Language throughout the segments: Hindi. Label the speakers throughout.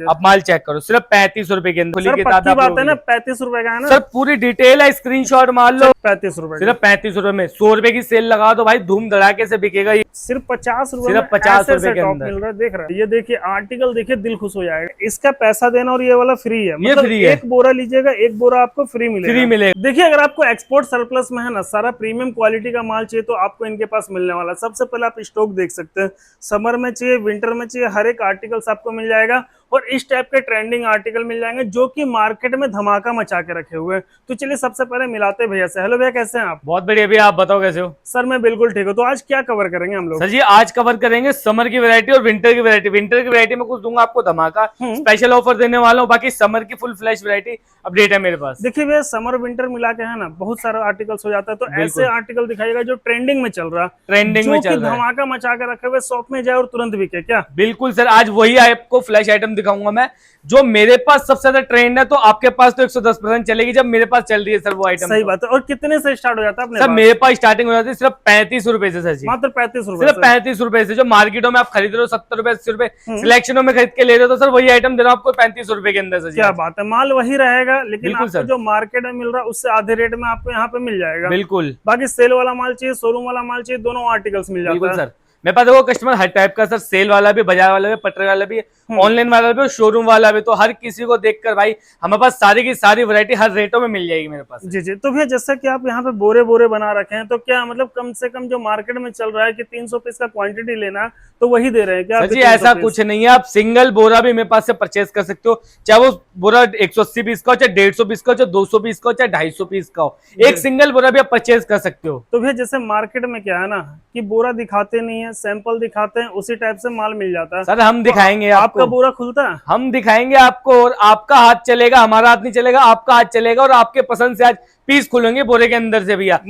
Speaker 1: अब माल चेक करो, सिर्फ 35 रुपए के अंदर।
Speaker 2: सर पक्की बात है ना, 35 रुपए का है ना
Speaker 1: सर, पूरी डिटेल है, स्क्रीनशॉट मान लो।
Speaker 2: 35 रुपए,
Speaker 1: सिर्फ 35 रुपए में 100 रुपए की सेल लगा दो भाई, धूम धड़ाके से बिकेगा ये।
Speaker 2: सिर्फ 50 रुपए,
Speaker 1: सिर्फ 50 रुपए के
Speaker 2: टॉप
Speaker 1: अंदर
Speaker 2: मिल रहा है। देख रहा है, ये देखिए आर्टिकल, देखिए दिल खुश हो जाएगा। इसका पैसा देना और ये वाला फ्री है,
Speaker 1: ये फ्री है।
Speaker 2: एक बोरा लीजिएगा, एक बोरा आपको फ्री मिलेगा। देखिए अगर आपको एक्सपोर्ट सरप्लस में है ना, सारा प्रीमियम क्वालिटी का माल चाहिए तो आपको इनके पास मिलने वाला। सबसे पहले आप स्टॉक देख सकते हैं, समर में चाहिए, विंटर में चाहिए, हर एक आर्टिकल्स आपको मिल जाएगा। और इस टाइप के ट्रेंडिंग आर्टिकल मिल जाएंगे जो कि मार्केट में धमाका मचा के रखे हुए हैं। तो चलिए सबसे पहले मिलाते हैं भैया से। हेलो भैया, कैसे हैं आप?
Speaker 1: बहुत बढ़िया भैया, आप बताओ कैसे हो?
Speaker 2: सर मैं बिल्कुल ठीक हूँ। तो आज क्या कवर करेंगे हम लोग?
Speaker 1: सर जी आज कवर करेंगे समर की वैरायटी और विंटर की वैरायटी। विंटर की वैरायटी में कुछ दूंगा आपको धमाका, स्पेशल ऑफर देने वाला हूँ। बाकी समर की फुल फ्लैश वैरायटी अपडेट है मेरे पास।
Speaker 2: देखिए भैया, समर विंटर मिला के है ना बहुत सारा आर्टिकल्स हो जाता है, तो ऐसे आर्टिकल दिखाइएगा जो ट्रेंडिंग में चल रहा है,
Speaker 1: ट्रेंडिंग में चल रहा है,
Speaker 2: धमाका मचा के रखे हुए, शॉप में जाए और तुरंत बिके। क्या?
Speaker 1: बिल्कुल सर, आज वही आपको फ्लैश आइटम दिखाऊंगा मैं, जो मेरे पास सबसे ज्यादा ट्रेंड है। तो आपके पास तो 110% चलेगी जब मेरे पास चल रही है सर वो आइटम।
Speaker 2: सही बात है। और कितने से स्टार्ट हो जाता है अपने
Speaker 1: सर? मेरे पास स्टार्टिंग हो जाती है सिर्फ 35 रुपए से सर जी,
Speaker 2: मात्र 35 रुपए,
Speaker 1: सिर्फ 35 रुपए से। जो मार्केटों में आप खरीद रहे हो 70 रुपए 80 रुपए, सिलेक्शनों में खरीद के ले रहे हो, तो सर वही आइटम दे रहा हूं आपको 35 रुपए के अंदर सर जी।
Speaker 2: क्या बात है, माल वही रहेगा लेकिन आपको जो मार्केट में मिल रहा है उससे आधे रेट में आपको यहाँ पे मिल जाएगा।
Speaker 1: बिल्कुल।
Speaker 2: बाकी सेल वाला माल चाहिए, शोरूम वाला माल चाहिए, दोनों आर्टिकल्स मिल जाता है
Speaker 1: सर। मेरे पास देखो कस्टमर हर टाइप का सर, सेल वाला भी, बाजार वाला भी, पटरे वाला भी, ऑनलाइन वाला भी, शोरूम वाला भी। तो हर किसी को देखकर भाई हमारे पास सारी की सारी वैरायटी हर रेटों में मिल जाएगी मेरे पास।
Speaker 2: जी जी। तो भैया जैसा कि आप यहाँ पे बोरे बोरे बना रखे हैं, तो क्या मतलब कम से कम जो मार्केट में चल रहा है कि 300 पीस का क्वांटिटी लेना, तो वही दे रहे हैं क्या?
Speaker 1: सर जी ऐसा कुछ नहीं है, आप सिंगल बोरा भी मेरे पास से परचेज कर सकते हो, चाहे वो बोरा 180 पीस का हो, चाहे 150 पीस का हो, चाहे 200 पीस का हो, चाहे 250 पीस का हो, एक सिंगल बोरा भी आप परचेज कर सकते हो।
Speaker 2: तो भैया जैसे मार्केट में क्या है ना कि बोरा दिखाते नहीं है, सैंपल दिखाते हैं, उसी टाइप से माल मिल जाता है।
Speaker 1: सर हम दिखाएंगे
Speaker 2: आपका बोरा खुलता है,
Speaker 1: हम दिखाएंगे आपको, और आपका हाथ चलेगा, हमारा हाथ नहीं चलेगा, आपका हाथ चलेगा। और आपके पसंद से आज पीस खुलेंगे बोरे के अंदर से भैया।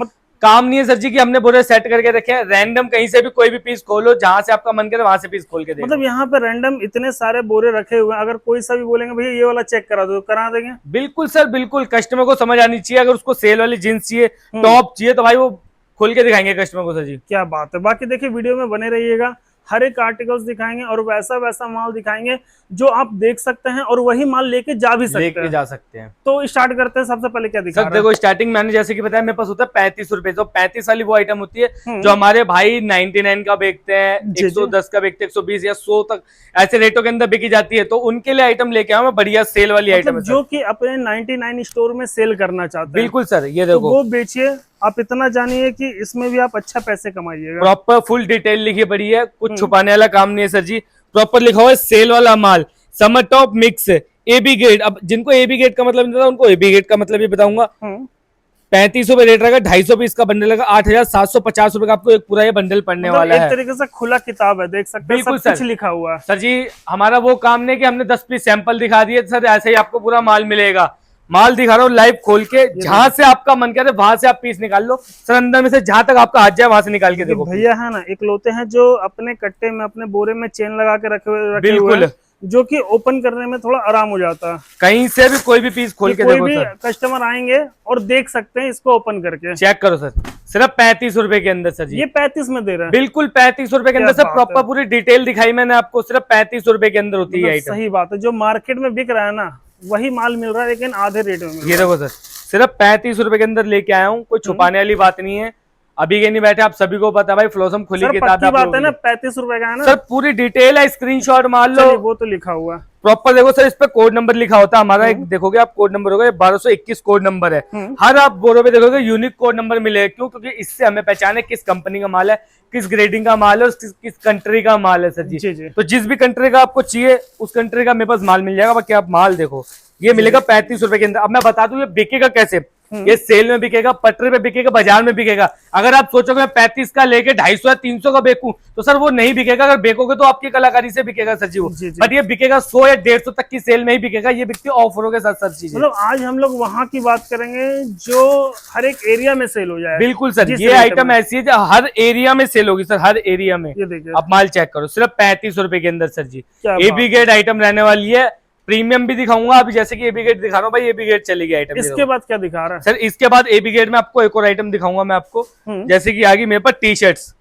Speaker 1: काम नहीं है सर जी कि हमने बोरे सेट करके रखे हैं, रैंडम कहीं से भी कोई भी पीस खोलो, जहां से आपका मन करे वहां से पीस खोल के देखो।
Speaker 2: मतलब यहाँ पे रैंडम इतने सारे बोरे रखे हुए हैं, अगर कोई सा भी बोलेंगे भैया ये वाला चेक करा दो, करा देंगे।
Speaker 1: बिल्कुल सर, बिल्कुल। कस्टमर को समझ आनी चाहिए, अगर उसको सेल वाली जींस चाहिए, टॉप चाहिए, तो भाई वो खोल के दिखाएंगे कस्टमर को सर जी।
Speaker 2: क्या बात है। बाकी देखिए वीडियो में बने रहिएगा, हर एक आर्टिकल्स दिखाएंगे और वैसा वैसा माल दिखाएंगे जो आप देख सकते हैं और वही माल लेके जा भी सकते हैं। तो स्टार्ट करते हैं। सबसे पहले क्या दिखा रहा है?
Speaker 1: देखो स्टार्टिंग मैंने जैसे कि बताया, मेरे पास होता है 35 रुपए। तो 35 वाली वो आइटम होती है जो हमारे भाई 99 का बेचते हैं, 110 का बेचते हैं, 120 या 100 तक ऐसे रेटों के अंदर बिकी जाती है। तो उनके लिए आइटम लेके आऊँ मैं, बढ़िया सेल वाली आइटम
Speaker 2: जो कि अपने 99 स्टोर में सेल करना चाहते हैं।
Speaker 1: बिल्कुल सर, ये देखो
Speaker 2: वो बेचिए। आप इतना जानिए कि इसमें भी आप अच्छा पैसे कमाइएगा।
Speaker 1: प्रॉपर फुल डिटेल लिखी पड़ी है, कुछ छुपाने वाला काम नहीं है सर जी। प्रॉपर लिखा हुआ है सेल वाला माल, summer top mix, AB grade. अब जिनको एबी ग्रेड का मतलब नहीं पता उनको एबी ग्रेड का मतलब भी बताऊंगा। 35 रुपए रेट रहेगा, 250 पीस का बंडल रहेगा, 8,750 रुपए का आपको एक पूरा ये बंडल पड़ने वाला है।
Speaker 2: एक तरीके से खुला किताब है, देख सकते हैं सब कुछ लिखा हुआ है।
Speaker 1: सर जी हमारा वो काम नहीं कि हमने 10 पीस सैंपल दिखा दिए सर, ऐसे ही आपको पूरा माल मिलेगा। माल दिखा रहा हूँ लाइव खोल के, जहां से आपका मन करे वहां से आप पीस निकाल लो सर, अंदर में से जहां तक आपका हाथ जाए वहां से निकाल के देखो।
Speaker 2: भैया है ना एक लोते हैं जो अपने कट्टे में, अपने बोरे में चेन लगा के रखे हुए,
Speaker 1: बिल्कुल,
Speaker 2: जो कि ओपन करने में थोड़ा आराम हो जाता है।
Speaker 1: कहीं से भी कोई भी पीस खोल के देखो सर,
Speaker 2: कस्टमर आएंगे और देख सकते हैं इसको ओपन करके।
Speaker 1: चेक करो सर, सिर्फ 35 रुपए के अंदर सर जी।
Speaker 2: ये 35 में दे रहे हैं?
Speaker 1: बिल्कुल 35 रुपए के अंदर सर, प्रॉपर पूरी डिटेल दिखाई मैंने आपको, सिर्फ 35 रुपए के अंदर होती है।
Speaker 2: सही बात है, जो मार्केट में बिक रहा है ना वही माल मिल रहा है लेकिन आधे रेट में।
Speaker 1: ये देखो सर, सिर्फ 35 रुपए के अंदर लेके आया हूँ, कोई छुपाने वाली बात नहीं है। अभी के नहीं बैठे, आप सभी को पता भाई, फ्लोसम खुली किताब
Speaker 2: बात है ना, 35 रुपए का है ना
Speaker 1: सर, पूरी डिटेल है, स्क्रीनशॉट मार लो।
Speaker 2: वो तो लिखा हुआ
Speaker 1: प्रॉपर देखो सर, इस पे कोड नंबर लिखा होता है हमारा, एक देखोगे आप कोड नंबर होगा, 1221 कोड नंबर है। हर आप बोरों पे देखोगे यूनिक कोड नंबर मिलेगा। क्यों? क्योंकि इससे हमें पहचाने किस कंपनी का माल है, किस ग्रेडिंग का माल है, किस कंट्री का माल है सर जी। तो जिस भी कंट्री का आपको चाहिए उस कंट्री का मेरे पास माल मिल जाएगा। बाकी आप माल देखो, ये मिलेगा 35 रुपए के अंदर। अब मैं बता दूं ये बिकेगा कैसे। ये सेल में बिकेगा, पटरे पे बिकेगा, बाजार में बिकेगा। अगर आप सोचोगे मैं 35 का लेके 250 या 300 का बेचूं तो सर वो नहीं बिकेगा। अगर बेचोगे तो आपकी कलाकारी से बिकेगा सर जी वो, बट ये बिकेगा 100 या 150 तक की सेल में ही बिकेगा। ये बिकती है ऑफरों के साथ सर चीजें।
Speaker 2: मतलब आज हम लोग वहां की बात करेंगे जो हर एक एरिया में सेल हो जाए।
Speaker 1: बिल्कुल सर, ये आइटम ऐसी है जो हर एरिया में सेल होगी सर, हर एरिया में। आप माल चेक करो, सिर्फ 35 रुपए के अंदर सर जी। एबी ग्रेड आइटम रहने वाली है, प्रीमियम भी दिखाऊंगा अभी, जैसे कि एबी ग्रेड दिखा रहा हूँ भाई, एबी ग्रेड चलेगी आइटम।
Speaker 2: इसके बाद क्या दिखा रहा है
Speaker 1: सर? इसके बाद एबी ग्रेड में आपको एक और आइटम दिखाऊंगा मैं आपको, जैसे कि आगे मेरे पास टी शर्ट्स।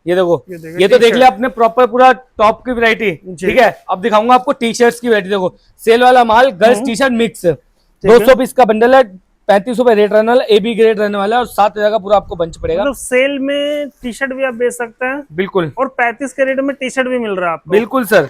Speaker 1: ये देखो,
Speaker 2: ये देखो,
Speaker 1: ये तो देख
Speaker 2: टी-शर्ट।
Speaker 1: लिया आपने प्रॉपर पूरा टॉप की वैरायटी।
Speaker 2: जी।
Speaker 1: ठीक है, अब दिखाऊंगा आपको टी शर्ट्स की वैरायटी। देखो सेल वाला माल, girls T shirt mix, 200 piece का बंडल है, 35 रुपए रेट रहने वाला, AB ग्रेड रहने वाला है और 7,000 का पूरा आपको बंच पड़ेगा।
Speaker 2: मतलब सेल में टी शर्ट भी आप बेच सकते हैं
Speaker 1: बिल्कुल
Speaker 2: और 35 के रेट में टी शर्ट भी मिल रहा है आपको।
Speaker 1: बिल्कुल सर।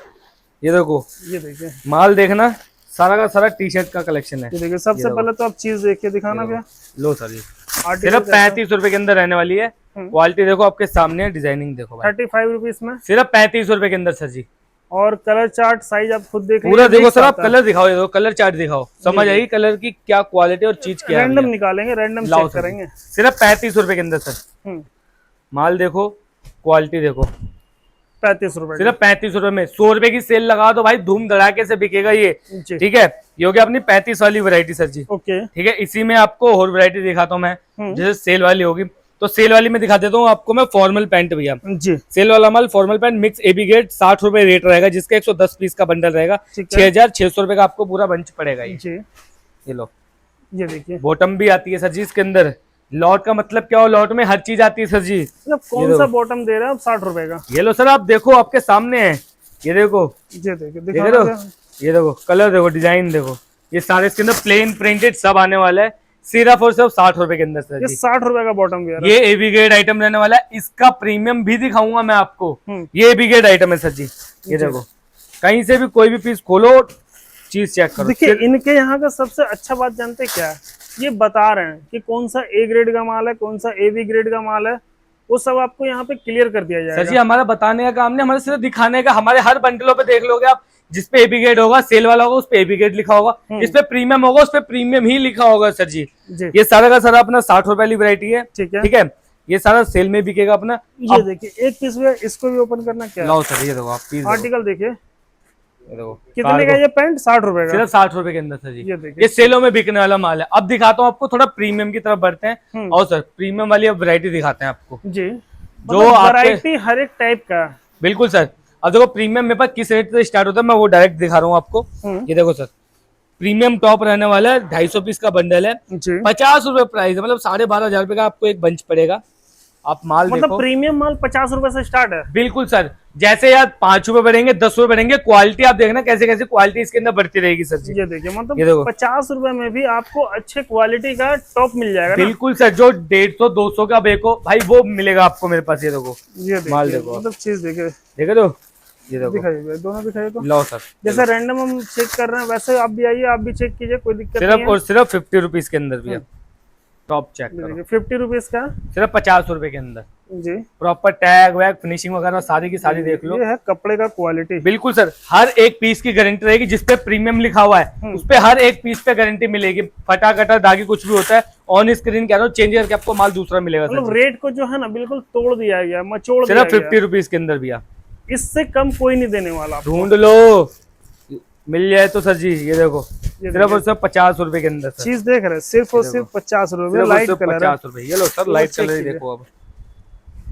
Speaker 1: ये देखो
Speaker 2: ये देखिए,
Speaker 1: माल देखना, सारा का सारा टी शर्ट का कलेक्शन है।
Speaker 2: ये देखिए, सबसे पहले तो आप चीज देख के दिखाना क्या
Speaker 1: लो सर, ये
Speaker 2: आर्टिकल
Speaker 1: सिर्फ 35 रुपए के अंदर रहने वाली है। क्वालिटी देखो आपके सामने है, डिजाइनिंग देखो भाई,
Speaker 2: 35 रुपीज में
Speaker 1: सिर्फ 35 रुपए के अंदर सर जी।
Speaker 2: और कलर चार्ट साइज आप खुद देख
Speaker 1: पूरा देखो सर, आप कलर दिखाओ, ये देखो कलर चार्ट दिखाओ, समझ आएगी कलर की क्या क्वालिटी और चीज क्या है।
Speaker 2: रैंडम निकालेंगे, रैंडम
Speaker 1: लाओ
Speaker 2: चेक
Speaker 1: सर,
Speaker 2: करेंगे।
Speaker 1: सिर्फ 35 रुपए के अंदर सर। माल देखो, क्वालिटी देखो,
Speaker 2: 35 रुपए
Speaker 1: सिर्फ 35 रुपए में। 100 रुपए की सेल लगा दो भाई, धूम धड़ाके से बिकेगा ये।
Speaker 2: जी।
Speaker 1: ठीक है, ये हो गया अपनी 35 वाली वैरायटी सर जी।
Speaker 2: ओके।
Speaker 1: ठीक है, इसी में आपको और वैरायटी दिखाता हूँ मैं, जैसे सेल वाली होगी तो सेल वाली में दिखा देता हूँ आपको मैं फॉर्मल पैंट भैया।
Speaker 2: जी।
Speaker 1: सेल वाला माल formal pant mix AB grade, 60 रुपए रेट रहेगा, जिसका 110 पीस का बंडल रहेगा,
Speaker 2: ठीक है।
Speaker 1: 6,600 रुपए का आपको पूरा बंच पड़ेगा ये।
Speaker 2: जी।
Speaker 1: ये लो,
Speaker 2: ये देखिए,
Speaker 1: बॉटम भी आती है सर जी इसके अंदर। लॉट का मतलब क्या हो, लॉट में हर चीज आती है सर जी।
Speaker 2: मतलब कौन सा बॉटम दे रहे हैं आप 60 रुपए का?
Speaker 1: ये लो सर, आप देखो आपके सामने है, ये देखो,
Speaker 2: ये देखिए,
Speaker 1: देख
Speaker 2: दिखा
Speaker 1: रहे हो, ये देखो कलर देखो, डिजाइन देखो, ये सारे इसके अंदर प्लेन प्रिंटेड सब आने वाला है, सिर्फ और सिर्फ 60 रुपए के अंदर सर
Speaker 2: ये
Speaker 1: जी।
Speaker 2: 60 रुपए का बॉटम भी आ रहा
Speaker 1: ये AB ग्रेड आइटम रहने वाला है, इसका प्रीमियम भी दिखाऊंगा मैं आपको।
Speaker 2: हम्म।
Speaker 1: ये AB ग्रेड आइटम है सर जी। ये देखो, कहीं से भी कोई भी पीस खोलो, चीज चेक
Speaker 2: है।
Speaker 1: करो।
Speaker 2: देखिए, इनके यहाँ का सबसे अच्छा बात जानते क्या है, ये बता रहे हैं कि कौन सा A ग्रेड का माल है, कौन सा AB ग्रेड का माल है, वो सब आपको यहाँ पे क्लियर कर दिया
Speaker 1: सर
Speaker 2: जाएगा।
Speaker 1: जी हमारा बताने का काम नहीं, हमारे सिर्फ दिखाने का। हमारे हर बंडलों पे देख लोगे आप, जिसपे AB ग्रेड होगा, सेल वाला होगा उस पे AB ग्रेड लिखा होगा, जिसपे प्रीमियम होगा उस पे प्रीमियम ही लिखा होगा सर जी।
Speaker 2: जी।
Speaker 1: ये सारा का सारा अपना 60 रुपए वाली वैरायटी है।
Speaker 2: ठीक है।
Speaker 1: ठीक है, ये सारा सेल में बिकेगा अपना।
Speaker 2: ये देखिए, एक पीस में इसको भी ओपन करना क्या है,
Speaker 1: लाओ सर, ये देखो आप पीस
Speaker 2: आर्टिकल देखिए,
Speaker 1: ये देखो
Speaker 2: कितने का ये पैंट? 60 रुपए का।
Speaker 1: सिर्फ 60 रुपए के अंदर सर जी।
Speaker 2: ये देखिए,
Speaker 1: ये सेलों में बिकने वाला माल है। अब दिखाता हूँ आपको, थोड़ा प्रीमियम की तरफ बढ़ते हैं और सर प्रीमियम वाली अब वैरायटी दिखाते हैं आपको।
Speaker 2: जी।
Speaker 1: जो
Speaker 2: मतलब
Speaker 1: आपके
Speaker 2: वैरायटी हर एक टाइप का।
Speaker 1: बिल्कुल सर। अब देखो प्रीमियम मेरे पास किस रेट से स्टार्ट होता है, मैं वो डायरेक्ट दिखा रहा हूँ आपको। ये देखो सर, प्रीमियम टॉप रहने वाला है, 250 पीस का बंडल है,
Speaker 2: जी।
Speaker 1: 50 रुपए प्राइस है, मतलब 12,500 रुपए का आपको एक बंच पड़ेगा। आप माल
Speaker 2: मतलब
Speaker 1: देखो,
Speaker 2: प्रीमियम माल 50 रुपए से स्टार्ट है।
Speaker 1: बिल्कुल सर। जैसे यार 5 रुपए बढ़ेंगे, 10 रुपए बढ़ेंगे, क्वालिटी आप देखना कैसे कैसे क्वालिटी इसके अंदर बढ़ती रहेगी सर जी।
Speaker 2: ये देखिए,
Speaker 1: ये
Speaker 2: मतलब
Speaker 1: देखो।
Speaker 2: 50 रुपए में भी आपको अच्छे क्वालिटी का टॉप मिल जाएगा ना?
Speaker 1: बिल्कुल सर, जो 150 200 का बेको भाई वो मिलेगा आपको मेरे पास। ये देखो
Speaker 2: ये
Speaker 1: माल
Speaker 2: देखिए,
Speaker 1: देखो,
Speaker 2: मतलब चीज देखिए,
Speaker 1: देखे तो, ये देखो,
Speaker 2: दिखाइए भैया, दोनों दिखाइए तो।
Speaker 1: लो सर,
Speaker 2: जैसे रैंडम हम चेक कर रहे हैं वैसे आप भी आइए, आप भी चेक कीजिए, कोई दिक्कत नहीं
Speaker 1: सिर्फ
Speaker 2: है।
Speaker 1: और सिर्फ 50 रुपीज के अंदर भी टॉप चेक करो,
Speaker 2: 50 रुपीज का,
Speaker 1: सिर्फ 50 रुपए के अंदर।
Speaker 2: जी।
Speaker 1: प्रॉपर टैग वैग फिनिशिंग वगैरह सारी की सारी देख लो।
Speaker 2: ये है कपड़े का क्वालिटी।
Speaker 1: बिल्कुल सर, हर एक पीस की गारंटी रहेगी, जिसपे प्रीमियम लिखा हुआ है उस पे हर एक पीस पे गारंटी मिलेगी। फटा कटा दागी कुछ भी होता है ऑन स्क्रीन कह रहा हूँ, चेंज करके आपको माल दूसरा मिलेगा सर
Speaker 2: मतलब
Speaker 1: जी।
Speaker 2: रेट को जो है ना बिल्कुल तोड़ दिया गया, मचोड़ दिया
Speaker 1: सिर्फ
Speaker 2: गया।
Speaker 1: 50 रुपीज के अंदर भैया,
Speaker 2: इससे कम कोई नहीं देने वाला आपको।
Speaker 1: ढूंढ लो मिल जाए तो सर जी। ये देखो सिर्फ और सिर्फ 50 रुपए के अंदर सर,
Speaker 2: चीज देख रहे हैं, सिर्फ और सिर्फ 50 रुपए,
Speaker 1: सिर्फ और
Speaker 2: लाइट
Speaker 1: सिर्फ
Speaker 2: कलर है।
Speaker 1: 50 रुपए। ये लो सर, लाइट
Speaker 2: चेक
Speaker 1: कलर ही
Speaker 2: कीजिए।
Speaker 1: देखो, अब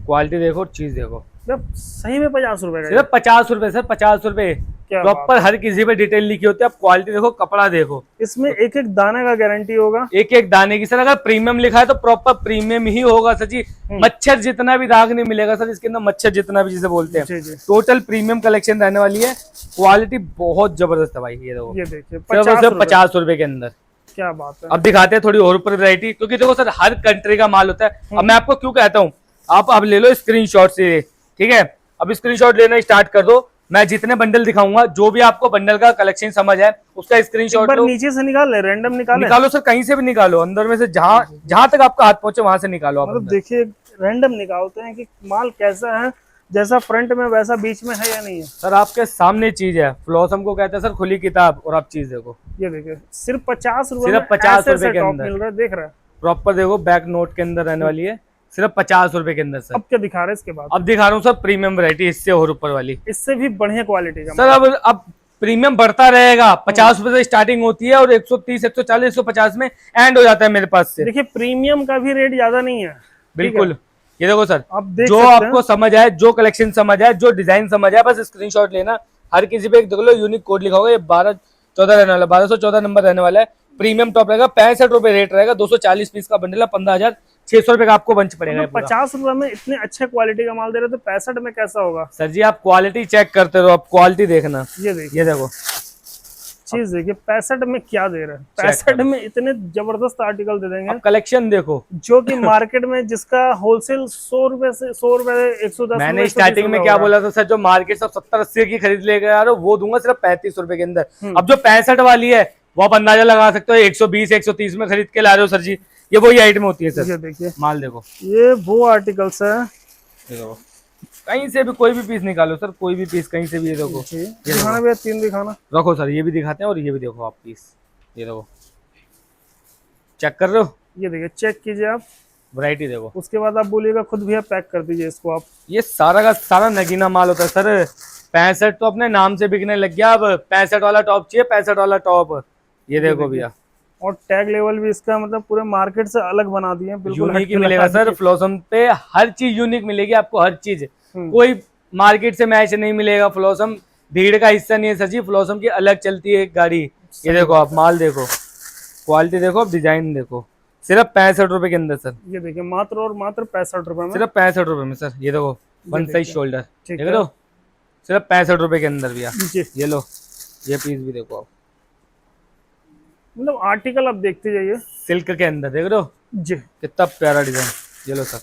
Speaker 1: क्वालिटी देखो, चीज देखो,
Speaker 2: मतलब सही में 50 रुपए का
Speaker 1: सिर्फ 50 रुपए सर, 50 रुपए।
Speaker 2: क्या
Speaker 1: प्रॉपर हर किसी पे डिटेल लिखी होती है। आप क्वालिटी देखो, कपड़ा देखो,
Speaker 2: है। इसमें एक एक दाने का गारंटी होगा।
Speaker 1: एक एक दाने की। सर अगर प्रीमियम लिखा है तो प्रॉपर प्रीमियम ही होगा सर जी। मच्छर जितना भी दाग नहीं मिलेगा सर इसके अंदर, मच्छर जितना भी जिसे बोलते हैं।
Speaker 2: जी जी।
Speaker 1: टोटल प्रीमियम कलेक्शन रहने वाली है, क्वालिटी बहुत जबरदस्त है भाई। ये देखो
Speaker 2: ये देखिए,
Speaker 1: सिर्फ
Speaker 2: 50
Speaker 1: रुपए के अंदर।
Speaker 2: क्या बात है।
Speaker 1: अब दिखाते हैं थोड़ी और ऊपर वैरायटी, क्योंकि देखो सर हर कंट्री का माल होता है। अब मैं आपको क्यों कहता हूँ, आप अब ले लो स्क्रीनशॉट से, ठीक है। अब स्क्रीनशॉट लेना स्टार्ट कर दो, मैं जितने बंडल दिखाऊंगा, जो भी आपको बंडल का कलेक्शन समझ आए उसका स्क्रीनशॉट लो।
Speaker 2: नीचे से निकाल ले, रैंडम
Speaker 1: निकालो सर, कहीं से भी निकालो, अंदर में से जहां तक आपका हाथ पहुंचे वहां से निकालो आप।
Speaker 2: मतलब देखिए, रैंडम निकालते हैं कि माल कैसा है, जैसा फ्रंट में वैसा बीच में है या नहीं है।
Speaker 1: सर आपके सामने चीज है, फ्लॉस हमको कहते हैं सर खुली किताब, और आप चीज देखो,
Speaker 2: ये देखिए सिर्फ 50 रुपए,
Speaker 1: सिर्फ 50 रुपए के
Speaker 2: टॉप
Speaker 1: अंदर
Speaker 2: मिल रहा है, देख रहा है।
Speaker 1: प्रॉपर देखो, बैक नोट के अंदर रहने वाली है, सिर्फ 50 रुपए के अंदर सर।
Speaker 2: अब क्या दिखा रहे हैं इसके बाद?
Speaker 1: अब दिखा रहा हूँ सर प्रीमियम वैरायटी, इससे और ऊपर वाली,
Speaker 2: इससे भी बढ़िया क्वालिटी का
Speaker 1: सर। अब प्रीमियम बढ़ता रहेगा, 50 रुपए से स्टार्टिंग होती है और 130, 140, 150 में एंड हो जाता है मेरे पास से।
Speaker 2: देखिए, प्रीमियम का भी रेट ज्यादा नहीं है।
Speaker 1: बिल्कुल, ये देखो सर,
Speaker 2: आप देख
Speaker 1: जो
Speaker 2: सकते
Speaker 1: आपको समझ आए, जो कलेक्शन समझ आए, जो डिजाइन समझ आए, बस स्क्रीनशॉट लेना। हर किसी पे एक देख लो यूनिक कोड लिखा होगा, ये 1214 रहने वाला, 1214 नंबर रहने वाला है। प्रीमियम टॉप रहेगा, 65 रुपए रेट रहेगा, 240 पीस का बंडल है, 600 रुपए का आपको बंच पड़ेगा।
Speaker 2: 50 रुपए में इतने अच्छे क्वालिटी का माल दे रहे हो तो 65 में कैसा होगा
Speaker 1: सर जी? आप क्वालिटी चेक करते रहो, आप क्वालिटी देखना।
Speaker 2: ये देखिए,
Speaker 1: ये देखो
Speaker 2: चीज देखिए 65 में क्या दे रहे हैं। 65 में इतने जबरदस्त आर्टिकल दे देंगे।
Speaker 1: अब कलेक्शन देखो
Speaker 2: जो कि मार्केट में जिसका होलसेल 100 रुपए से 100 रुपए 110।
Speaker 1: मैंने स्टार्टिंग में क्या बोला था सर? जो मार्केट सब 70-80 की खरीद लेके आ रहे हो वो दूंगा सिर्फ 35 रुपए के अंदर। अब जो 65 वाली है वो आप अंदाजा लगा सकते हो 120-130 में खरीद के ला रहे हो सर जी। ये वही आइटम होती है सर।
Speaker 2: ये देखिए
Speaker 1: माल देखो,
Speaker 2: ये वो आर्टिकल्स है।
Speaker 1: देखो कहीं से भी कोई भी पीस निकालो सर, कोई भी पीस कहीं से भी। ये देखो,
Speaker 2: दिखाना भैया, 3 दिखाना।
Speaker 1: रखो सर, ये भी दिखाते हैं और ये भी देखो आप पीस। ये देखो, चेक कर रहे हो?
Speaker 2: ये देखिए, चेक कीजिए आप,
Speaker 1: वैरायटी देखो।
Speaker 2: उसके बाद आप बोलिएगा खुद भैया पैक कर दीजिए इसको आप।
Speaker 1: ये सारा का सारा नगीना माल होता है सर। 65 तो अपने नाम से बिकने लग गया। अब 65 वाला टॉप चाहिए, 65 वाला टॉप। ये देखो भैया,
Speaker 2: और टैग लेवल भी इसका मतलब पूरे मार्केट से अलग बना दिए हैं, बिल्कुल
Speaker 1: यूनिक ही मिलेगा सर। फ्लॉसम पे हर चीज यूनिक मिलेगी आपको, हर चीज। कोई मार्केट से मैच नहीं मिलेगा। फ्लॉसम भीड़ का हिस्सा नहीं है सर जी, फ्लॉसम की अलग चलती है एक गाड़ी। ये देखो आप, माल देखो, क्वालिटी देखो, डिजाइन देखो। सिर्फ 65 रुपए के अंदर सर।
Speaker 2: ये देखिए, मात्र और मात्र 65 रुपए में,
Speaker 1: सिर्फ 65 रुपए में सर। ये देखो, वन साइज शोल्डर, देख लो, सिर्फ 65 रुपए के अंदर भैया। ये लो, ये पीस भी देखो आप,
Speaker 2: मतलब आर्टिकल आप देखते जाइए।
Speaker 1: सिल्क के अंदर देख लो
Speaker 2: जी,
Speaker 1: कितना प्यारा डिजाइन। ये लो सर,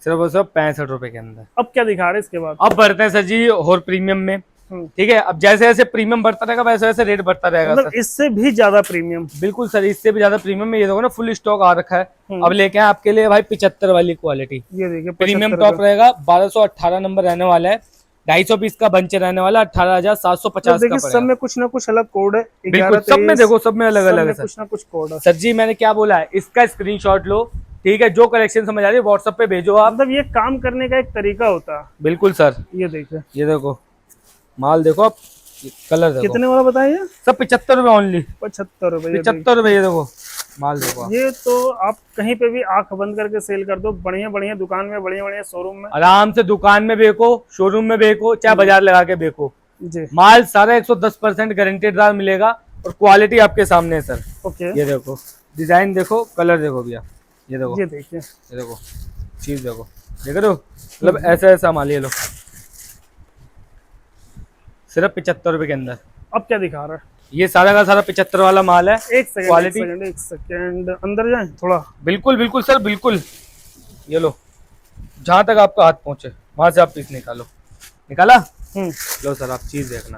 Speaker 1: सिर्फ और सिर्फ 65 रुपए के अंदर।
Speaker 2: अब क्या दिखा रहे हैं इसके बाद?
Speaker 1: अब बढ़ते हैं सर जी और प्रीमियम में। ठीक है, अब जैसे जैसे प्रीमियम बढ़ता रहेगा वैसे वैसे रेट बढ़ता रहेगा
Speaker 2: मतलब
Speaker 1: सर।
Speaker 2: इससे भी ज्यादा प्रीमियम?
Speaker 1: बिल्कुल सर, इससे भी ज्यादा प्रीमियम में। ये देखो ना, फुल स्टॉक आ रखा है। अब लेके आए आपके लिए भाई 75 वाली क्वालिटी।
Speaker 2: ये देखिए,
Speaker 1: प्रीमियम टॉप रहेगा, 1218 नंबर रहने वाला है। 250 पीस का बंच रहने वाला, 18,750 का पड़ेगा।
Speaker 2: सब में कुछ ना कुछ अलग कोड है।
Speaker 1: बिल्कुल, सब में देखो, सब में अलग अलग है
Speaker 2: कुछ ना कुछ कोड है
Speaker 1: सर जी। मैंने क्या बोला है, इसका स्क्रीनशॉट लो, ठीक है? जो कलेक्शन समझ आ रही है व्हाट्सएप पे भेजो आप।
Speaker 2: मतलब ये काम करने का एक तरीका होता है।
Speaker 1: बिल्कुल सर।
Speaker 2: ये देखिए,
Speaker 1: ये देखो माल देखो आप, कलर देखो।
Speaker 2: कितने वाला बताइए?
Speaker 1: सब 75 रुपए ओनली।
Speaker 2: 75 रुपए,
Speaker 1: 75 रुपए। ये देखो माल देखो।
Speaker 2: ये तो आप कहीं पे भी आंख बंद करके सेल कर दो, बढ़िया बढ़िया दुकान में, बढ़िया बढ़िया शोरूम में,
Speaker 1: आराम से दुकान में बेको, शोरूम में बेको, चाहे बाजार लगा के बेको।
Speaker 2: जी,
Speaker 1: माल सारा 110% गारंटेड दार मिलेगा और क्वालिटी आपके सामने है सर।
Speaker 2: ओके।
Speaker 1: ये देखो, डिजाइन देखो, कलर देखो भैया। ये देखो,
Speaker 2: ये देखिए,
Speaker 1: ये देखो चीज देखो, देख रहे हो? मतलब ऐसा ऐसा माल। ये लो, सिर्फ 75 रुपए के अंदर।
Speaker 2: अब क्या दिखा रहा है?
Speaker 1: ये सारा का सारा 75 वाला माल है।
Speaker 2: एक सेकंड अंदर जाए थोड़ा।
Speaker 1: बिल्कुल बिल्कुल सर, बिल्कुल। ये लो, जहां तक आपका हाथ पहुंचे वहां से आप पीस निकालो। निकाला? लो सर, आप चीज देखना,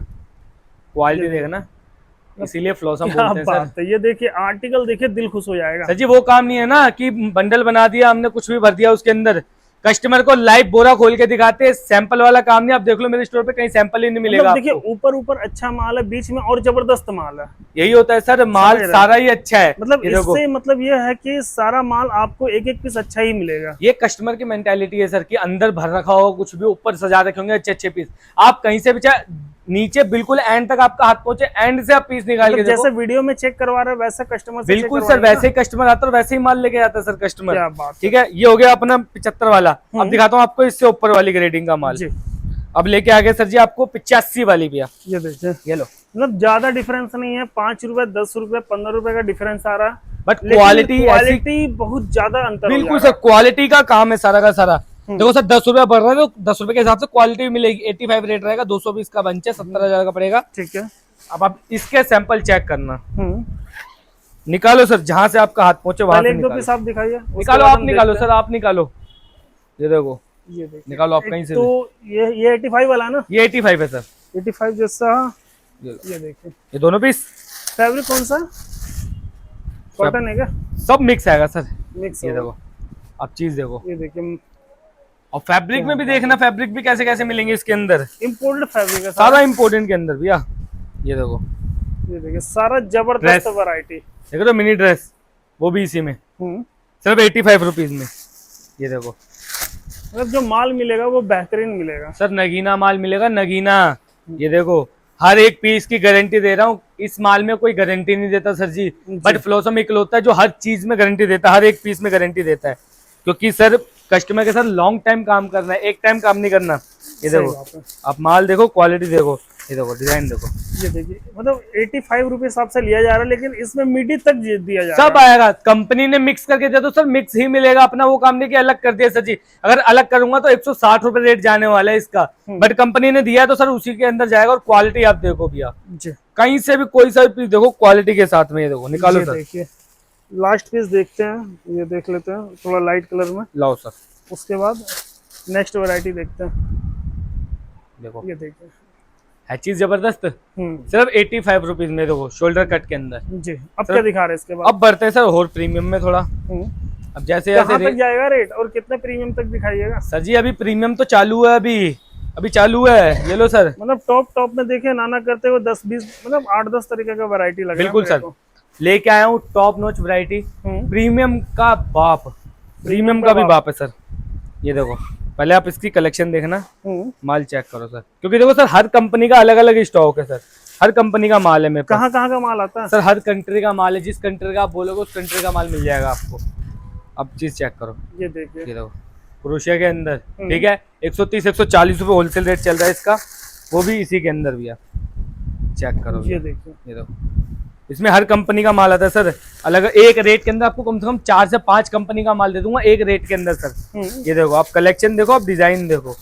Speaker 1: क्वालिटी देखना, इसीलिए फ्लॉसम बोलते हैं सर।
Speaker 2: ये देखिए, आर्टिकल देखिए, दिल खुश हो जाएगा
Speaker 1: सर जी। वो काम नहीं है ना कि बंडल बना दिया हमने, कुछ भी भर दिया उसके अंदर। कस्टमर को लाइव बोरा खोल के दिखाते हैं, सैंपल वाला काम नहीं। आप देख लो मेरे स्टोर पे कहीं सैंपल ही नहीं मिलेगा।
Speaker 2: देखिए, ऊपर ऊपर अच्छा माल है, बीच में और जबरदस्त माल है।
Speaker 1: यही होता है सर, माल सारा ही अच्छा है।
Speaker 2: मतलब इससे मतलब ये है कि सारा माल आपको एक एक पीस अच्छा ही मिलेगा।
Speaker 1: ये कस्टमर की मेंटालिटी है सर कि अंदर भर रखा हो कुछ भी, ऊपर सजा रखे होंगे अच्छे अच्छे पीस। आप कहीं से भी, चाहे नीचे बिल्कुल एंड तक आपका हाथ पहुंचे, एंड से आप पीस निकाल के देखो।
Speaker 2: जैसे वीडियो में चेक करवा रहे हैं वैसा कस्टमर से
Speaker 1: बिल्कुल सर, वैसे ही कस्टमर आता है, वैसे ही माल लेके जाता है सर कस्टमर।
Speaker 2: क्या बात,
Speaker 1: ठीक है? ये हो गया अपना 75 वाला। अब दिखाता हूँ आपको इससे ऊपर वाली ग्रेडिंग का माल। अब लेके आ गए सर जी आपको 85 वाली भैया।
Speaker 2: ये देखिए,
Speaker 1: ये लो,
Speaker 2: मतलब ज्यादा डिफरेंस नहीं है, 5 रुपए, 10 रुपए, 15 रुपए का डिफरेंस आ रहा है,
Speaker 1: बट क्वालिटी
Speaker 2: बहुत ज्यादा अंतर।
Speaker 1: बिल्कुल सर, क्वालिटी का काम है सारा का सारा। देखो सर, 10 रुपया बढ़ रहा है तो 10 रुपए के हिसाब से क्वालिटी भी मिलेगी। 85 रेट रहेगा, 220 का बंच है, 70,000 का पड़ेगा।
Speaker 2: ठीक है।
Speaker 1: अब आप इसके सैंपल चेक करना, निकालो सर, जहां से आपका हाथ पहुंचे वहां से
Speaker 2: निकालो। आप दिखाइए,
Speaker 1: निकालो, आप निकालो सर, आप निकालो। ये देखो,
Speaker 2: ये देखिए,
Speaker 1: निकालो आप कहीं से।
Speaker 2: तो ये 85 वाला है ना?
Speaker 1: ये 85 है सर।
Speaker 2: 85 जैसा। ये देखिए,
Speaker 1: ये दोनों पीस।
Speaker 2: फैब्रिक कौन सा? कॉटन है क्या?
Speaker 1: सब मिक्स आएगा सर।
Speaker 2: मिक्स।
Speaker 1: ये देखो, आप चीज देखो।
Speaker 2: ये देखिए,
Speaker 1: और फैब्रिक में भी देखना, फैब्रिक भी कैसे कैसे मिलेंगे इसके अंदर।
Speaker 2: इम्पोर्टेड फैब्रिक है
Speaker 1: सारा इम्पोर्टेंट के अंदर भैया। ये देखो,
Speaker 2: ये देखिए, सारा जबरदस्त वैरायटी।
Speaker 1: देख रहे हो, मिनी ड्रेस, वो भी इसी में, सिर्फ 85 रुपीज में। ये देखो,
Speaker 2: मतलब जो माल मिलेगा वो बेहतरीन मिलेगा
Speaker 1: सर, नगीना माल मिलेगा, नगीना। ये देखो, हर एक पीस की गारंटी दे रहा हूँ। इस माल में कोई गारंटी नहीं देता सर जी, बट फ्लॉसम इकलौता है जो हर चीज में गारंटी देता है, हर एक पीस में गारंटी देता है। क्योंकि सर कस्टमर के साथ लॉन्ग टाइम काम करना है, एक टाइम काम नहीं करना। ये देखो, आप माल देखो, क्वालिटी देखो। ये देखो डिजाइन देखो,
Speaker 2: ये देखिए मतलब 85 रुपीज आपसे लिया जा रहा है, लेकिन इसमें मिडी तक दिया जा रहा
Speaker 1: सब आएगा। कंपनी ने मिक्स करके दिया तो सर मिक्स ही मिलेगा, अपना वो काम नहीं कि अलग कर दिया सर जी। अगर अलग करूंगा तो 160 रुपए रेट जाने वाला है इसका, बट कंपनी ने दिया है तो सर उसी के अंदर जाएगा। और क्वालिटी आप देखो भैया,
Speaker 2: जी।
Speaker 1: कहीं से भी कोई सा भी पीस देखो क्वालिटी के साथ में, ये देखो निकालो
Speaker 2: ये
Speaker 1: सर।
Speaker 2: देखिए लास्ट पीस देखते हैं, ये देख लेते हैं थोड़ा लाइट कलर में।
Speaker 1: लाओ सर,
Speaker 2: उसके बाद नेक्स्ट वैरायटी देखते हैं।
Speaker 1: देखो
Speaker 2: ये देखिए
Speaker 1: है चीज जबरदस्त, सिर्फ 85 रुपीज में देखो, शोल्डर कट के अंदर
Speaker 2: जी। अब क्या दिखा रहे हैं इसके बाद?
Speaker 1: अब बढ़ते हैं सर और प्रीमियम में थोड़ा। अब जैसे
Speaker 2: कहाँ
Speaker 1: जैसे
Speaker 2: तक जाएगा रेट और कितने प्रीमियम तक दिखाइएगा?
Speaker 1: सर जी अभी प्रीमियम तो चालू है, अभी चालू है। ये लो सर,
Speaker 2: मतलब टॉप में देखिए नाना करते हुए 10-20 मतलब 8-10 तरीके का वैरायटी लग रहा है।
Speaker 1: बिल्कुल सर, लेके आया हूँ टॉप नॉच वैरायटी, प्रीमियम का बाप, प्रीमियम का भी बाप है सर। ये देखो पहले आप इसकी कलेक्शन देखना, माल चेक करो सर, क्योंकि देखो सर हर कंपनी का अलग अलग स्टॉक है सर, हर कंपनी का माल है मेरे पास।
Speaker 2: कहाँ का माल आता है
Speaker 1: सर? हर कंट्री का माल है, जिस कंट्री का आप बोलोगे उस कंट्री का माल मिल जाएगा आपको। अब चीज चेक करो,
Speaker 2: ये देखिए,
Speaker 1: ये देखो क्रोशिया के अंदर, ठीक है 130-140 रुपए होलसेल रेट चल रहा है इसका, वो भी इसी के अंदर भी। आप चेक करो,
Speaker 2: ये देखिए,
Speaker 1: ये देखो इसमें हर कंपनी का माल आता है सर, अलग एक रेट के अंदर आपको कम से कम 4 से 5 कंपनी का माल दे दूंगा एक रेट के अंदर सर। ये देखो आप कलेक्शन देखो, आप डिजाइन देखो।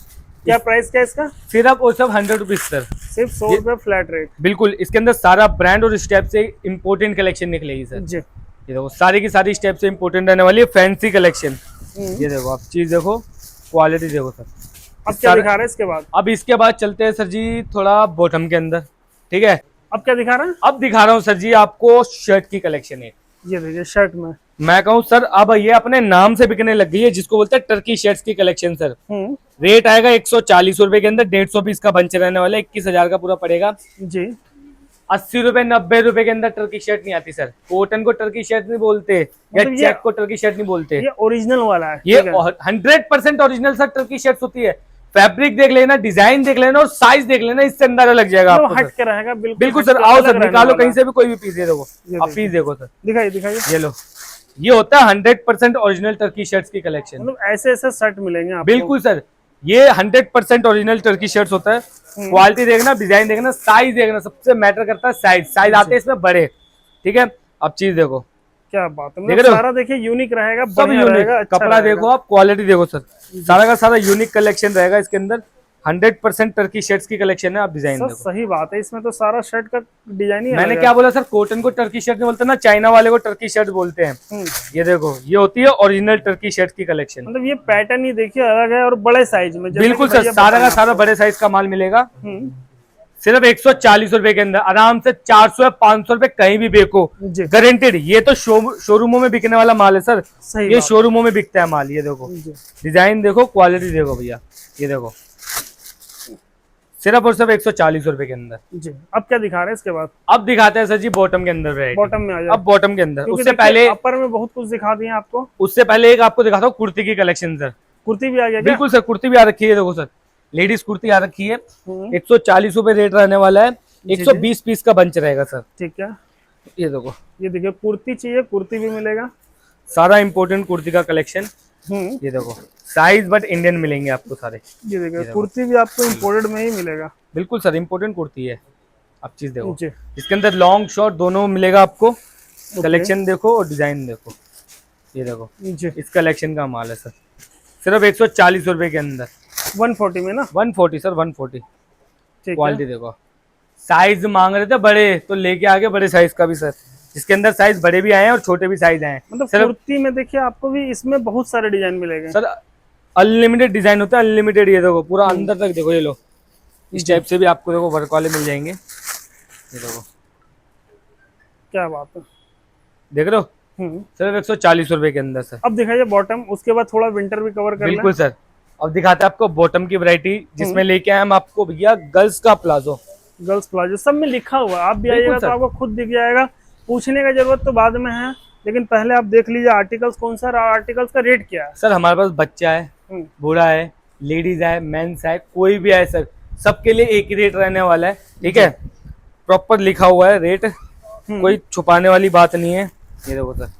Speaker 2: क्या प्राइस क्या इसका?
Speaker 1: सिर्फ और सब 100 रुपीज सर,
Speaker 2: सिर्फ 100 रुपए फ्लैट रेट।
Speaker 1: बिल्कुल, इसके अंदर सारा ब्रांड और स्टेप से इम्पोर्टेंट कलेक्शन निकलेगी सर
Speaker 2: जी।
Speaker 1: ये देखो सारी की सारी स्टेप से इम्पोर्टेंट रहने वाली है, फैंसी कलेक्शन। ये देखो आप चीज देखो, क्वालिटी देखो सर।
Speaker 2: अब क्या दिखा रहे हैं इसके बाद?
Speaker 1: अब इसके बाद चलते हैं सर जी थोड़ा बॉटम के अंदर, ठीक है।
Speaker 2: अब क्या दिखा रहे हैं?
Speaker 1: अब दिखा रहा हूँ सर जी आपको शर्ट की कलेक्शन है।
Speaker 2: ये देखिए शर्ट में
Speaker 1: मैं कहूँ सर अब ये अपने नाम से बिकने लग गई है, जिसको बोलते हैं टर्की शर्ट्स की कलेक्शन सर। रेट आएगा 140 रुपए के अंदर, 150 पीस का बंच रहने वाला है, 21,000 का पूरा पड़ेगा
Speaker 2: जी।
Speaker 1: 80 रुपए 90 रुपए के अंदर टर्की शर्ट नहीं आती सर। कॉटन को टर्की शर्ट नहीं बोलते, या
Speaker 2: मतलब
Speaker 1: चेक को टर्की शर्ट नहीं बोलते,
Speaker 2: ये ओरिजिनल वाला है।
Speaker 1: ये 100% ओरिजिनल सर टर्की शर्ट होती है। फैब्रिक देख लेना, डिजाइन देख लेना और साइज देख लेना, इससे अंदाजा लग जाएगा आपको।
Speaker 2: हट के रहेगा
Speaker 1: बिल्कुल सर। आओ सर निकालो कहीं से भी कोई भी पीस, ये देखो आप पीस देखो सर,
Speaker 2: दिखाइए।
Speaker 1: ये लो, ये होता है 100% ओरिजिनल टर्की शर्ट्स की कलेक्शन।
Speaker 2: मतलब ऐसे शर्ट मिलेंगे आपको।
Speaker 1: बिल्कुल सर, ये 100% ओरिजिनल टर्की शर्ट्स होता है। क्वालिटी देखना, डिजाइन देखना, साइज देखना, सबसे मैटर करता है साइज आते हैं इसमें बड़े, ठीक है। अब चीज देखो,
Speaker 2: क्या बात है, मतलब सारा देखिए यूनिक रहेगा,
Speaker 1: सब यूनिक।
Speaker 2: अच्छा
Speaker 1: कपड़ा देखो आप, क्वालिटी देखो सर, सारा का सारा यूनिक कलेक्शन रहेगा इसके अंदर। 100% टर्की शर्ट्स की कलेक्शन है। आप डिजाइन देखो,
Speaker 2: सही बात है, इसमें तो सारा शर्ट का डिजाइन ही
Speaker 1: मैंने क्या बोला सर, कॉटन को टर्की शर्ट नहीं बोलते ना, चाइना वाले को टर्की शर्ट बोलते हैं। ये देखो ये होती है ओरिजिनल टर्की शर्ट की कलेक्शन।
Speaker 2: मतलब ये पैटर्न ही देखिए अलग है और बड़े साइज में।
Speaker 1: बिल्कुल सर, सारा का सारा बड़े साइज का माल मिलेगा। सिर्फ 140 रुपए के अंदर, आराम से 400-500 रुपए कहीं भी बेचो, गारंटेड। ये तो शोरूमों में बिकने वाला माल है सर, ये शोरूमों में बिकता है माल। ये देखो डिजाइन देखो, क्वालिटी देखो भैया, ये देखो सिर्फ और सिर्फ 140 रुपए के अंदर
Speaker 2: जी। अब क्या दिखा रहे हैं इसके बाद?
Speaker 1: अब दिखाते हैं सर जी बॉटम के अंदर।
Speaker 2: बॉटम में आ जाए।
Speaker 1: अब बॉटम के अंदर, उससे पहले
Speaker 2: अपर में बहुत कुछ दिखा दिए आपको,
Speaker 1: उससे पहले एक आपको दिखाता हूँ कुर्ती की कलेक्शन सर।
Speaker 2: कुर्ती भी आ गया?
Speaker 1: बिल्कुल सर, कुर्ती भी आ रखी है, देखो सर लेडीज कुर्ती आ रखी है। 140 रुपए रेट रहने वाला है, 120 पीस का बंच रहेगा सर, ठीक है। ये देखो,
Speaker 2: ये देखिए कुर्ती चाहिए, कुर्ती भी मिलेगा,
Speaker 1: सारा इंपोर्टेंट कुर्ती का कलेक्शन। ये देखो साइज बट इंडियन मिलेंगे आपको सारे।
Speaker 2: ये देखिए कुर्ती भी आपको इम्पोर्टेड में ही मिलेगा।
Speaker 1: बिल्कुल सर, इंपोर्टेंट कुर्ती है। आप चीज देखो, इसके अंदर लॉन्ग शॉर्ट दोनों मिलेगा आपको। कलेक्शन देखो और डिजाइन देखो, ये देखो इस कलेक्शन का माल है सर, सिर्फ 140 रुपए के अंदर।
Speaker 2: 140 में ना?
Speaker 1: 140 सर, 140। क्वालिटी देखो, साइज मांग रहे थे बड़े तो लेके आगे बड़े साइज का भी सर, इसके अंदर साइज बड़े भी आए हैं और छोटे भी साइज आए हैं।
Speaker 2: मतलब कुर्ती में देखिए आपको भी इसमें बहुत सारे डिजाइन मिलेंगे
Speaker 1: सर, अनलिमिटेड डिजाइन होता है, अनलिमिटेड। ये देखो पूरा अंदर तक देखो, ये लो इस टाइप से भी आपको देखो वर्क वाले मिल जाएंगे। ये देखो
Speaker 2: क्या बात है,
Speaker 1: देख रहे हो, सिर्फ 140 रुपए के अंदर सर।
Speaker 2: अब दिखाइए बॉटम, उसके बाद थोड़ा विंटर भी कवर कर लें।
Speaker 1: बिल्कुल सर, अब दिखाते हैं आपको बॉटम की वैरायटी, जिसमें लेके आए हम आपको भैया गर्ल्स का प्लाजो।
Speaker 2: गर्ल्स प्लाजो सब में लिखा हुआ है, आप भी आइएगा तो आपको खुद दिख जाएगा, पूछने का जरूरत तो बाद में है, लेकिन पहले आप देख लीजिए आर्टिकल्स कौन सा, आर्टिकल्स का रेट क्या है।
Speaker 1: सर हमारे पास बच्चा है, बूढ़ा है, लेडीज है, मेंस है, कोई भी है सर, सबके लिए एक ही रेट रहने वाला है, ठीक है। प्रॉपर लिखा हुआ है रेट, कोई छुपाने वाली बात नहीं है। ये देखो सर,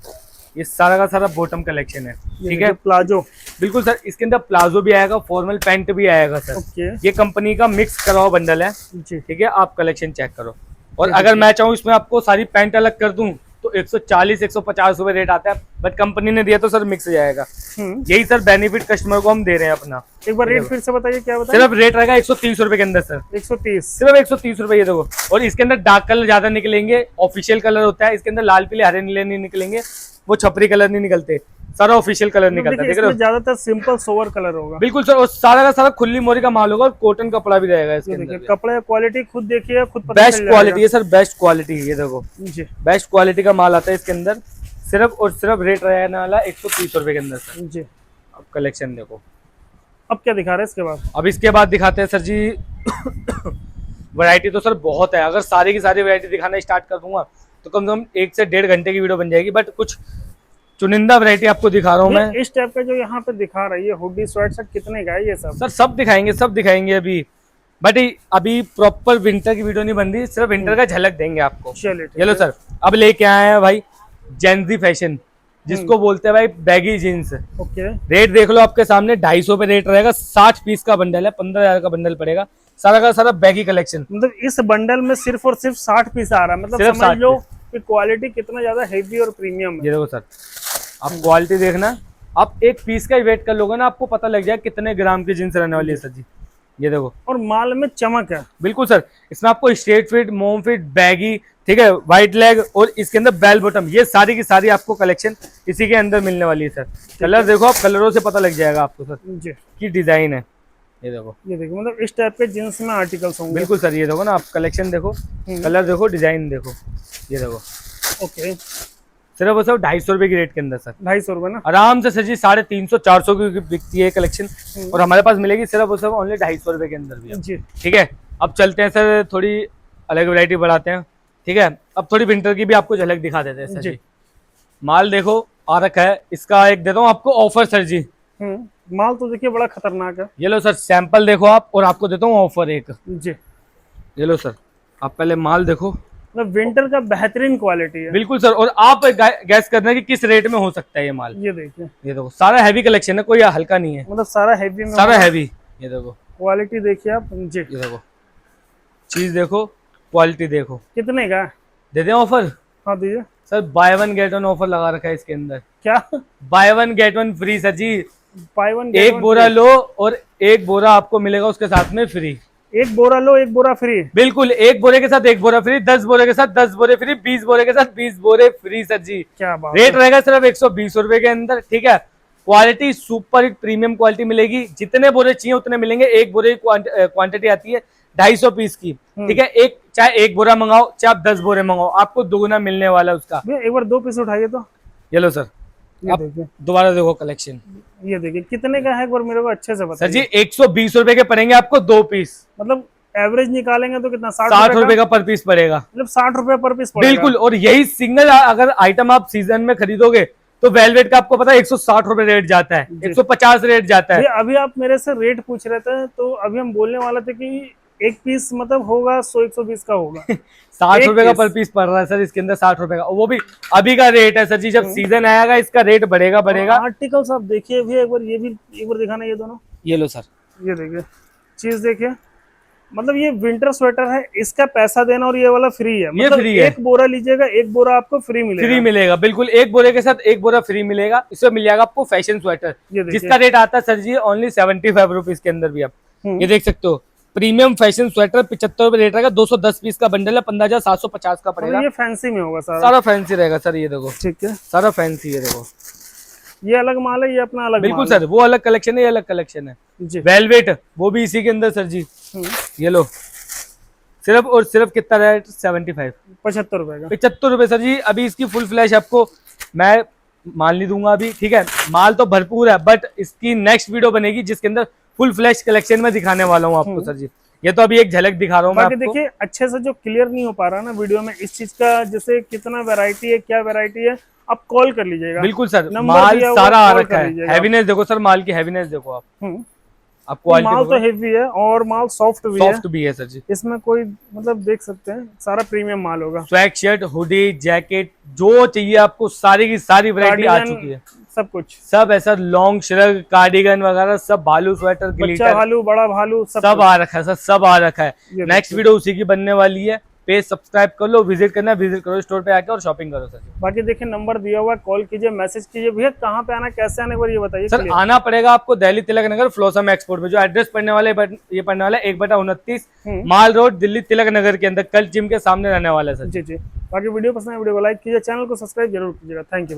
Speaker 1: ये सारा का सारा बॉटम कलेक्शन है, ठीक है।
Speaker 2: प्लाजो,
Speaker 1: बिल्कुल सर, इसके अंदर प्लाजो भी आएगा, फॉर्मल पैंट भी आएगा सर।
Speaker 2: ओके।
Speaker 1: ये कंपनी का मिक्स करा हुआ बंडल है
Speaker 2: जी,
Speaker 1: ठीक है। आप कलेक्शन चेक करो। और अगर मैं चाहूँ इसमें आपको सारी पैंट अलग कर दूं तो 140-150 रुपए रेट आता है, बट कंपनी ने दिया तो सर मिक्स जाएगा। यही सर बेनिफिट कस्टमर को हम दे रहे हैं अपना।
Speaker 2: एक बार रेट फिर से बताइए, क्या बताइए?
Speaker 1: सिर्फ रेट रहेगा 130 रुपए के अंदर सर,
Speaker 2: 130,
Speaker 1: सिर्फ 130 रुपए। ये देखो, और इसके अंदर डार्क कलर ज्यादा निकलेंगे, ऑफिशियल कलर होता है इसके अंदर, लाल पीले हरे नीले नहीं निकलेंगे, वो छपरी कलर नहीं निकलते, सारा ऑफिशियल कलर निकलता है।
Speaker 2: इसमें ज्यादातर सिंपल सोवर कलर होगा।
Speaker 1: बिल्कुल सर, और सारा का सारा खुली मोरी का माल होगा, और कॉटन कपड़ा भी रहेगा इसके अंदर।
Speaker 2: कपड़े क्वालिटी खुद देखिए, खुद पता
Speaker 1: बेस्ट क्वालिटी है सर, बेस्ट क्वालिटी है। ये देखो
Speaker 2: जी,
Speaker 1: बेस्ट क्वालिटी का माल आता है इसके अंदर। सिर्फ और सिर्फ रेट रहने वाला 130 रुपए के अंदर सर
Speaker 2: जी।
Speaker 1: अब कलेक्शन देखो।
Speaker 2: अब क्या दिखा रहे हैं इसके बाद?
Speaker 1: अब इसके बाद दिखाते हैं सर जी वैरायटी तो सर बहुत है, अगर सारी की सारी वैरायटी दिखाना स्टार्ट कर दूंगा तो कम से कम 1 से 1.5 घंटे की वीडियो बन जाएगी, बट कुछ चुनिंदा वैरायटी आपको दिखा रहा हूँ मैं।
Speaker 2: इस टाइप का जो यहाँ पे दिखा रहा है, ये हुडी स्वेट शर्ट कितने का है ये सब?
Speaker 1: सर सब दिखाएंगे, सब दिखाएंगे अभी, बट अभी प्रॉपर विंटर की वीडियो नहीं बन रही, सिर्फ विंटर का झलक देंगे आपको।
Speaker 2: चलिए
Speaker 1: चलो सर, अब लेके आए हैं भाई जेंजी फैशन, जिसको बोलते हैं भाई बैगी जीन्स।
Speaker 2: ओके।
Speaker 1: रेट देख लो आपके सामने, 250 पे रेट रहेगा, 60 पीस का बंडल है, 15,000 का बंडल पड़ेगा, सारा का सारा बैगी कलेक्शन।
Speaker 2: मतलब इस बंडल में सिर्फ और सिर्फ 60 पीस आ रहा है, मतलब
Speaker 1: सिर्फ
Speaker 2: समझ
Speaker 1: 60
Speaker 2: लो कि क्वालिटी कितना ज्यादा हेवी और प्रीमियम है।
Speaker 1: ये देखो सर, आप क्वालिटी देखना, आप एक पीस का ही वेट कर लोगे ना, आपको पता लग जाएगा कितने ग्राम की जींस रहने वाली है सर जी। ये देखो,
Speaker 2: और माल में चमक है।
Speaker 1: बिल्कुल सर, इसमें आपको स्ट्रेट फिट, मोम फिट, बैगी, ठीक है, वाइट लेग, और इसके अंदर बेल बॉटम, ये सारी की सारी आपको कलेक्शन इसी के अंदर मिलने वाली है सर। कलर देखो, आप कलरों से पता लग जाएगा आपको सर
Speaker 2: जी
Speaker 1: की डिजाइन है। ये देखो,
Speaker 2: ये देखो, मतलब इस टाइप के जींस में आर्टिकल्स होंगे।
Speaker 1: बिल्कुल सर, ये देखो ना, आप कलेक्शन देखो, कलर देखो, डिजाइन देखो। ये देखो,
Speaker 2: ओके।
Speaker 1: सिर्फ और सिर्फ 250 रुपए की रेट के अंदर सर,
Speaker 2: 250 रुपए ना?
Speaker 1: आराम से सर जी 350-400 की बिकती है कलेक्शन, और हमारे पास मिलेगी सिर्फ और सिर्फ ओनली 250 रुपए के अंदर भी
Speaker 2: जी।
Speaker 1: ठीक है। अब चलते हैं सर, थोड़ी अलग वैरायटी बढ़ाते हैं, ठीक है। अब थोड़ी विंटर की भी आपको झलक दिखा देते हैं सर जी। माल देखो आ रखा है, इसका एक देता हूँ आपको ऑफर सर जी।
Speaker 2: माल तो देखिए बड़ा खतरनाक है।
Speaker 1: ये लो सर, सैंपल देखो आप, और आपको देता हूँ ऑफर एक।
Speaker 2: जी,
Speaker 1: ये लो सर, आप पहले माल देखो,
Speaker 2: मतलब विंटर का बेहतरीन क्वालिटी है।
Speaker 1: बिल्कुल सर, और आप गैस करना कि किस रेट में हो सकता है ये माल।
Speaker 2: ये देखिए,
Speaker 1: ये देखो, सारा हैवी कलेक्शन है, कोई हल्का नहीं है,
Speaker 2: मतलब सारा हैवी में,
Speaker 1: सारा हैवी। ये देखो
Speaker 2: क्वालिटी देखिए आप जी।
Speaker 1: ये देखो, चीज देखो, क्वालिटी देखो।
Speaker 2: कितने का
Speaker 1: दे दें ऑफर?
Speaker 2: हाँ दीजिए
Speaker 1: सर, बाय 1 गेट 1 ऑफर लगा रखा है इसके अंदर।
Speaker 2: क्या?
Speaker 1: बाय 1 गेट 1 फ्री सर जी।
Speaker 2: बाय 1
Speaker 1: एक बोरा लो और एक बोरा आपको मिलेगा उसके साथ में फ्री।
Speaker 2: एक बोरा लो, एक बोरा फ्री।
Speaker 1: बिल्कुल, एक बोरे के साथ एक बोरा फ्री, 10 बोरे के साथ 10 बोरे फ्री, 20 बोरे के साथ 20 बोरे फ्री सर जी।
Speaker 2: क्या बात
Speaker 1: रेट रहेगा सिर्फ 120 रुपए के अंदर, ठीक है। Quality super hit premium quality मिलेगी, जितने बोरे चाहिए उतने मिलेंगे। एक बोरे की क्वांटिटी आती है 250 पीस की, ठीक है। एक चाहे एक बोरा मंगाओ, चाहे आप 10 बोरे मंगाओ, आपको दोगुना मिलने वाला है उसका।
Speaker 2: एक बार 2 पीस उठाइए तो।
Speaker 1: ये लो सर,
Speaker 2: ये देखिए,
Speaker 1: दोबारा देखो कलेक्शन।
Speaker 2: ये देखिए कितने का है, एक बार मेरे को अच्छे से बताइए।
Speaker 1: सर जी 120 रुपए के पड़ेंगे आपको 2 पीस।
Speaker 2: मतलब एवरेज निकालेंगे तो कितना?
Speaker 1: 60 रुपए का पर पीस पड़ेगा।
Speaker 2: मतलब 60 रुपए पर पीस पड़ेगा।
Speaker 1: बिल्कुल, और यही सिंगल अगर आइटम आप सीजन में खरीदोगे तो वेलवेट का आपको पता है 160 रुपए रेट जाता है, 150 रेट जाता है।
Speaker 2: अभी आप मेरे से रेट पूछ रहे थे, तो अभी हम बोलने वाले थे कि एक पीस मतलब होगा 100-120 का होगा।
Speaker 1: 60 रुपए का पर पीस पड़ रहा है सर इसके अंदर, 60 रुपए का, वो भी अभी का रेट है सर जी। जब सीजन आएगा इसका रेट बढ़ेगा बढ़ेगा।
Speaker 2: आर्टिकल्स आप देखिए भी एक बार, ये भी एक बार दिखाना, ये दोनों।
Speaker 1: ये लो सर,
Speaker 2: ये देखिए चीज देखिए, मतलब ये विंटर स्वेटर है, इसका पैसा देना और ये वाला फ्री है।
Speaker 1: ये
Speaker 2: मतलब
Speaker 1: फ्री है।
Speaker 2: एक बोरा लीजिएगा, एक बोरा आपको फ्री मिलेगा।
Speaker 1: फ्री मिलेगा, बिल्कुल, एक बोरे के साथ एक बोरा फ्री मिलेगा। इसमें मिल जाएगा आपको फैशन स्वेटर, जिसका रेट आता है सर जी ओनली 75 रुपीज के अंदर भी। आप ये देख सकते हो, प्रीमियम फैशन स्वेटर 75 रुपए रेट रहेगा, 210 पीस का बंडल है, 15,750 का पड़ेगा।
Speaker 2: ये फैंसी में होगा सारा,
Speaker 1: सारा फैंसी रहेगा सर। ये देखो,
Speaker 2: ठीक है,
Speaker 1: सारा फैंसी। ये देखो,
Speaker 2: ये अलग माल है, ये अपना अलग
Speaker 1: बिल्कुल
Speaker 2: माल
Speaker 1: सर, वो अलग कलेक्शन है, ये अलग कलेक्शन है
Speaker 2: जी।
Speaker 1: वेलवेट, वो भी इसी के अंदर सर जी। ये लो, सिर्फ और सिर्फ कितना रेट? 75,
Speaker 2: 75 रुपए का,
Speaker 1: 75 रुपए सर जी। अभी इसकी फुल फ्लैश आपको मैं माल नहीं दूंगा अभी, ठीक है। माल तो भरपूर है, बट इसकी नेक्स्ट वीडियो बनेगी जिसके अंदर फुल फ्लैश कलेक्शन में दिखाने वाला हूँ आपको सर जी। ये तो अभी एक झलक दिखा रहा हूँ मैं आपको।
Speaker 2: देखिए अच्छे से जो क्लियर नहीं हो पा रहा ना वीडियो में इस चीज का, जैसे कितना वैरायटी है, क्या वैरायटी है, आप कॉल कर लीजिएगा।
Speaker 1: बिल्कुल सर, माल सारा आ रखा है। हैवीनेस देखो सर, माल की हैवीनेस देखो आप। आप क्वालिटी
Speaker 2: माल तो हेवी है और माल सॉफ्ट भी है।
Speaker 1: सॉफ्ट भी है सर जी।
Speaker 2: इसमें कोई मतलब देख सकते हैं सारा प्रीमियम माल होगा।
Speaker 1: स्वैग शर्ट, हुडी, जैकेट जो चाहिए आपको सारी की सारी वैरायटी आ
Speaker 2: कार्डिगन,
Speaker 1: चुकी है।
Speaker 2: सब कुछ,
Speaker 1: सब ऐसा लॉन्ग श्रग, कार्डिगन वगैरह सब, भालू स्वेटर,
Speaker 2: बच्चा
Speaker 1: ग्लिटर
Speaker 2: भालू, बड़ा भालू, सब
Speaker 1: सब
Speaker 2: कुछ।
Speaker 1: आ रखा है सर, सब आ रखा है।
Speaker 2: ये
Speaker 1: नेक्स्ट
Speaker 2: देखिए।
Speaker 1: वीडियो उसी की बनने वाली है। पेज सब्सक्राइब कर लो, विजिट करना, विजिट करो स्टोर पे आके और शॉपिंग करो सर।
Speaker 2: बाकी देखिए नंबर दिया हुआ है, कॉल कीजिए, मैसेज कीजिए। भैया कहाँ पे आना, कैसे आने को ये बताइए।
Speaker 1: सर आना पड़ेगा आपको दिल्ली तिलक नगर फ्लोसम एक्सपोर्ट में। जो एड्रेस पड़ने वाला है ये पड़ने वाला है 1/29 माल रोड, दिल्ली तिलक नगर के अंदर, कल जिम के सामने रहने वाला है सर।
Speaker 2: जी जी। बाकी वीडियो पसंद है, वीडियो को लाइक कीजिए, चैनल को सब्सक्राइब जरूर कीजिएगा। Thank you.